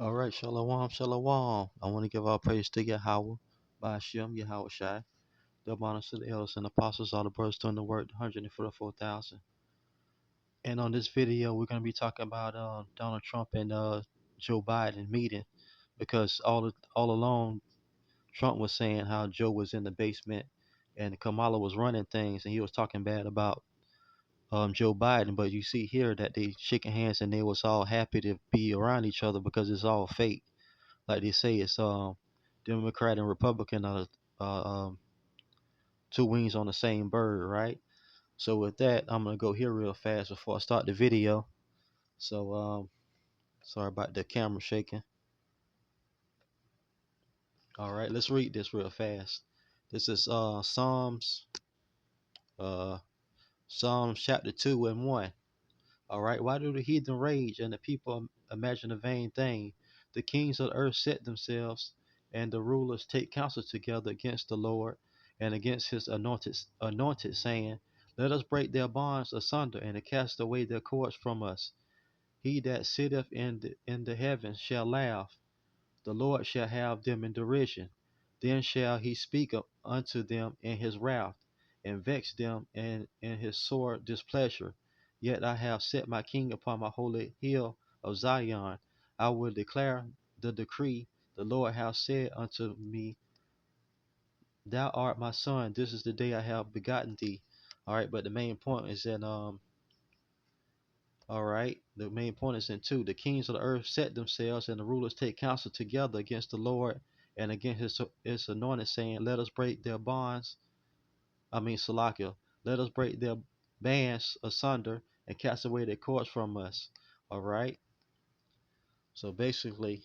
All right, Shalom, Shalom. I want to give our praise to Yahweh, Ba'ashem, Yahweh Shai. Double honors to the elders and apostles, all the brothers doing the work, the 144,000. And on this video, we're going to be talking about Donald Trump and Joe Biden meeting because all along, Trump was saying how Joe was in the basement and Kamala was running things, and he was talking bad about Joe Biden. But you see here that they shaking hands and they was all happy to be around each other because it's all fake. Like they say, it's Democrat and Republican are two wings on the same bird, right? So with that, I'm gonna go here real fast before I start the video. So sorry about the camera shaking. All right, let's read this real fast. This is uh Psalms chapter 2 and 1. All right, why do the heathen rage and the people imagine a vain thing? The kings of the earth set themselves, and the rulers take counsel together against the Lord and against his anointed, saying, let us break their bonds asunder and cast away their cords from us. He that sitteth in the heavens shall laugh. The Lord shall have them in derision. Then shall he speak unto them in his wrath, and vex them in his sore displeasure. Yet I have set my king upon my holy hill of Zion. I will declare the decree. The Lord hath said unto me, thou art my son, this is the day I have begotten thee. All right, but the main point is that all right. The main point is in two. The kings of the earth set themselves, and the rulers take counsel together against the Lord and against his anointed, saying, let us break their bonds. I mean, Salakia. Let us break their bands asunder and cast away their cords from us. All right. So basically,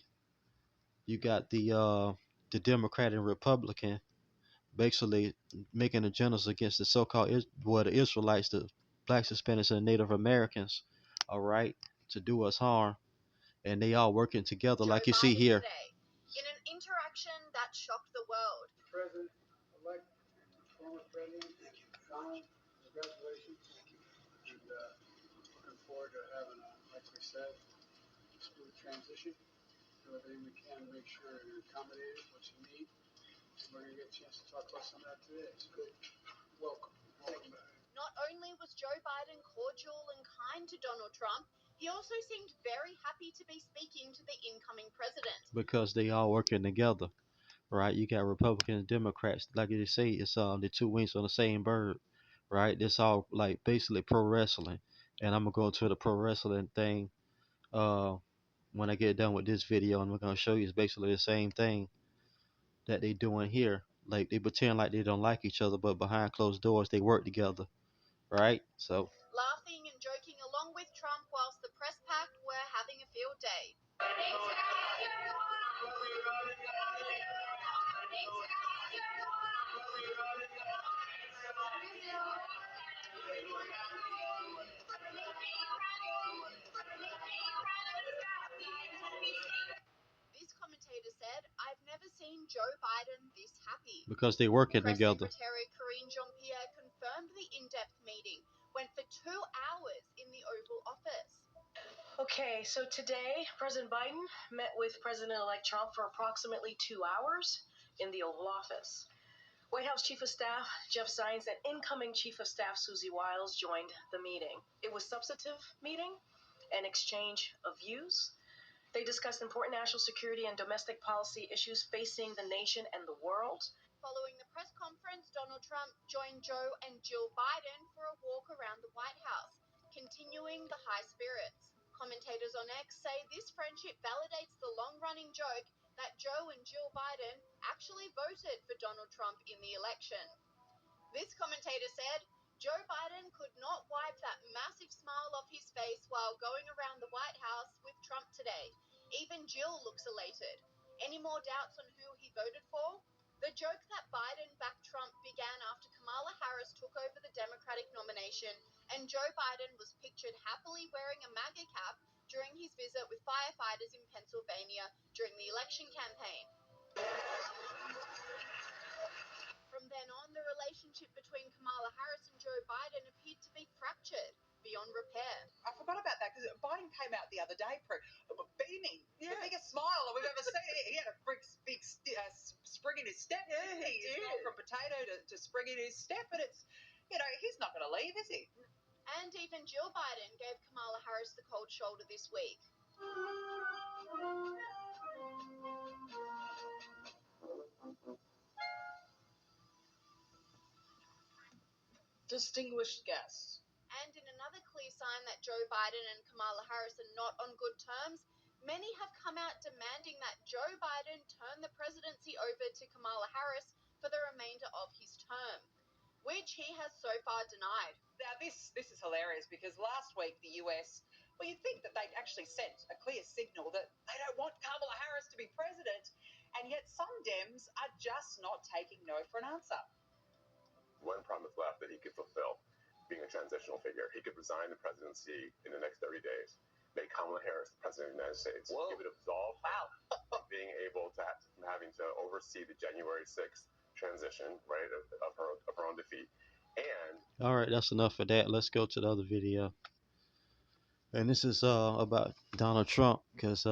you got the Democrat and Republican basically making agendas against the so-called the Israelites, the blacks, Hispanics, and Native Americans. All right, to do us harm. And they all working together like you see here. In an interaction that shocked the world. President-elect, former President Donald, congratulations. And looking forward to having, like we said, a smooth transition. Do everything we can to make sure you're accommodated, what you need. And we're going to get a chance to talk about some of that today. It's good. Welcome. Welcome back. Not only was Joe Biden cordial and kind to Donald Trump, he also seemed very happy to be speaking to the incoming president. Because they all working together, right? You got Republicans, Democrats, like they say, it's the two wings on the same bird, right? It's all like basically pro wrestling, and I'm gonna go into the pro wrestling thing uh when I get done with this video, and we're gonna show you it's basically the same thing that they doing here. Like they pretend like they don't like each other, but behind closed doors they work together, right? So laughing and joking along with Trump whilst the press pack were having a field day. This commentator said, I've never seen Joe Biden this happy. because they working Press together. Secretary Karine Jean-Pierre confirmed the in-depth meeting went for 2 hours in the Oval Office. Okay, so today, President Biden met with President-elect Trump for approximately 2 hours in the Oval Office. White House Chief of Staff Jeff Zients and incoming Chief of Staff Susie Wiles joined the meeting. It was a substantive meeting, an exchange of views. They discussed important national security and domestic policy issues facing the nation and the world. Following the press conference, Donald Trump joined Joe and Jill Biden for a walk around the White House, continuing the high spirits. Commentators on X say this friendship validates the long-running joke that Joe and Jill Biden actually voted for Donald Trump in the election. This commentator said, Joe Biden could not wipe that massive smile off his face while going around the White House with Trump today. Even Jill looks elated. Any more doubts on who he voted for? The joke that Biden backed Trump began after Kamala Harris took over the Democratic nomination and Joe Biden was pictured happily wearing a MAGA cap during his visit with firefighters in Pennsylvania during the election campaign. From then on, the relationship between Kamala Harris and Joe Biden appeared to be fractured beyond repair. I forgot about that because Biden came out the other day beaming, the biggest smile spring in his step. Yeah, he's gone from potato to spring in his step, and it's, he's not going to leave, is he? And even Jill Biden gave Kamala Harris the cold shoulder this week. Distinguished guests. And in another clear sign that Joe Biden and Kamala Harris are not on good terms, many have come out demanding that Joe Biden turn the presidency over to Kamala Harris for the remainder of his term, which he has so far denied. Now, this is hilarious because last week the US, well, you'd think that they'd actually sent a clear signal that they don't want Kamala Harris to be president, and yet some Dems are just not taking no for an answer. One promise left that he could fulfill, being a transitional figure. He could resign the presidency in the next 30 days, make Kamala Harris the president of the United States. Whoa. He would absolve from being able to from having to oversee the January 6th transition, right, of her own defeat. And All right, that's enough of that. Let's go to the other video. And this is about Donald Trump because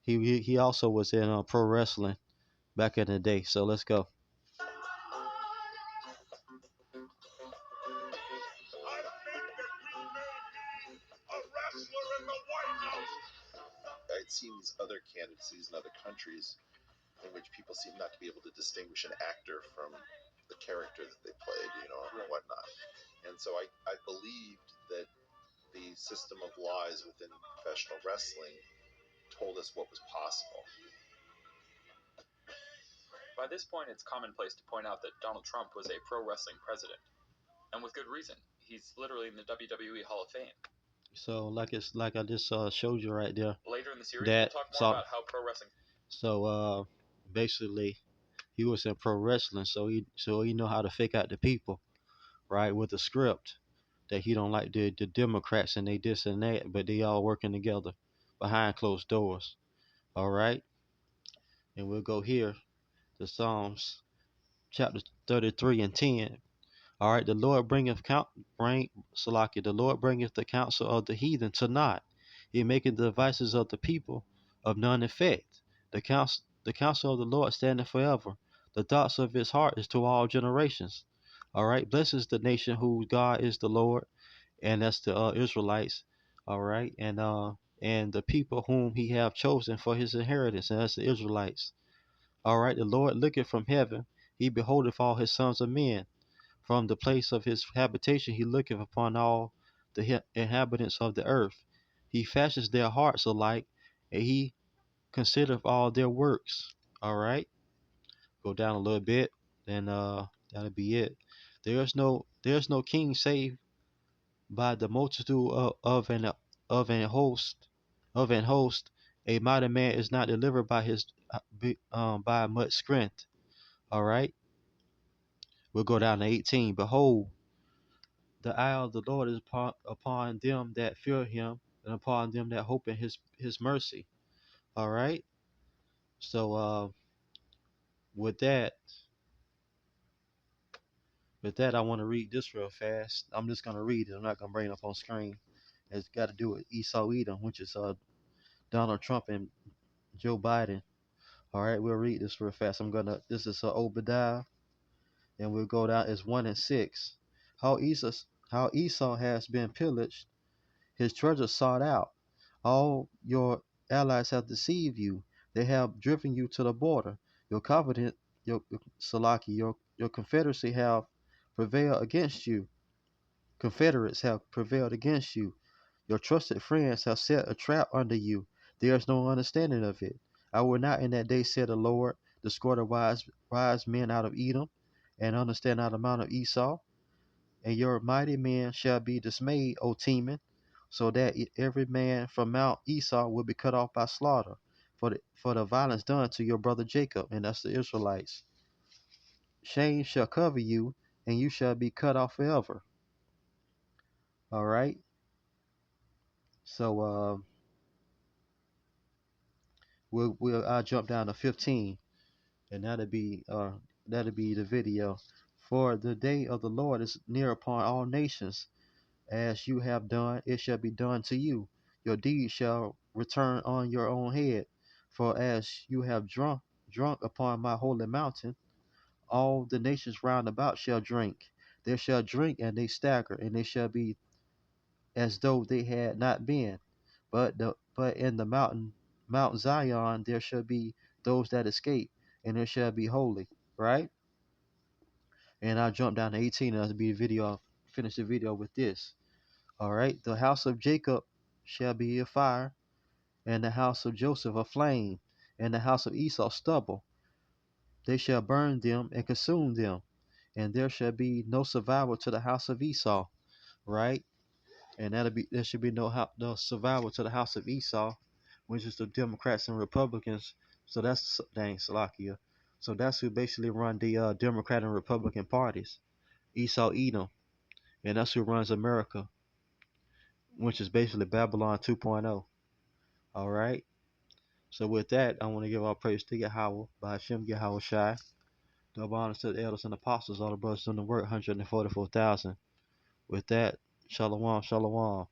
he also was in pro wrestling back in the day. So let's go. I'd seen these other candidacies in other countries in which people seem not to be able to distinguish an actor from the character that they played, and whatnot. And so I believed that the system of lies within professional wrestling told us what was possible. By this point, it's commonplace to point out that Donald Trump was a pro wrestling president, and with good reason. He's literally in the WWE Hall of Fame. So like I just showed you right there. Later in the series, we'll talk more about how pro wrestling. So basically, he was in pro wrestling, so he know how to fake out the people, right? With a script that he don't like the Democrats and they this and that, but they all working together behind closed doors. All right, and we'll go here to Psalms chapter 33 and 10. All right, the Lord the Lord bringeth the counsel of the heathen to naught. He maketh the devices of the people of none effect. The counsel of the Lord standeth forever. The thoughts of his heart is to all generations. All right, blessed is the nation whose God is the Lord, and that's the Israelites. All right, and the people whom he have chosen for his inheritance, and that's the Israelites. All right, the Lord looketh from heaven, he beholdeth all his sons of men. From the place of his habitation he looketh upon all the inhabitants of the earth. He fashions their hearts alike, and he considereth all their works. All right, go down a little bit, and that'll be it. There's no king save by the multitude of an host. A mighty man is not delivered by his by much strength. All right, we'll go down to 18. Behold, the eye of the Lord is upon them that fear him, and upon them that hope in his mercy. All right. So with that, I want to read this real fast. I'm just gonna read it. I'm not gonna bring it up on screen. It's got to do with Esau Edom, which is Donald Trump and Joe Biden. All right, we'll read this real fast. This is Obadiah, and we'll go down as 1 and 6. How Esau has been pillaged, his treasure sought out. All your allies have deceived you. They have driven you to the border. Your confident, your Salaki, your confederacy have prevailed against you. Confederates have prevailed against you. Your trusted friends have set a trap under you. There is no understanding of it. I will not in that day, said the Lord, discord the wise men out of Edom, and understand out of Mount of Esau. And your mighty men shall be dismayed, O Teman, so that every man from Mount Esau will be cut off by slaughter, for the violence done to your brother Jacob, and that's the Israelites. Shame shall cover you, and you shall be cut off forever. All right. So I'll jump down to 15, and that'll be the video. For the day of the Lord is near upon all nations. As you have done, it shall be done to you. Your deeds shall return on your own head. For as you have drunk drunk upon my holy mountain, all the nations round about shall drink. They shall drink and they stagger, and they shall be as though they had not been. But in the Mount Zion there shall be those that escape, and there shall be holy. Right? And I'll jump down to 18 and that'll be the video. Finish the video with this. All right. The house of Jacob shall be a fire, and the house of Joseph a flame, and the house of Esau stubble. They shall burn them and consume them, and there shall be no survival to the house of Esau. Right? And there should be no survival to the house of Esau, which is the Democrats and Republicans. So that's dang Salakia. So that's who basically run the Democrat and Republican parties. Esau Edom, and that's who runs America, which is basically Babylon 2.0. All right. So with that, I want to give all praise to Yahweh, by Hashem Yahweh Shai. Double honors to the elders and apostles, all the brothers doing the work, 144,000. With that, shalom, shalom.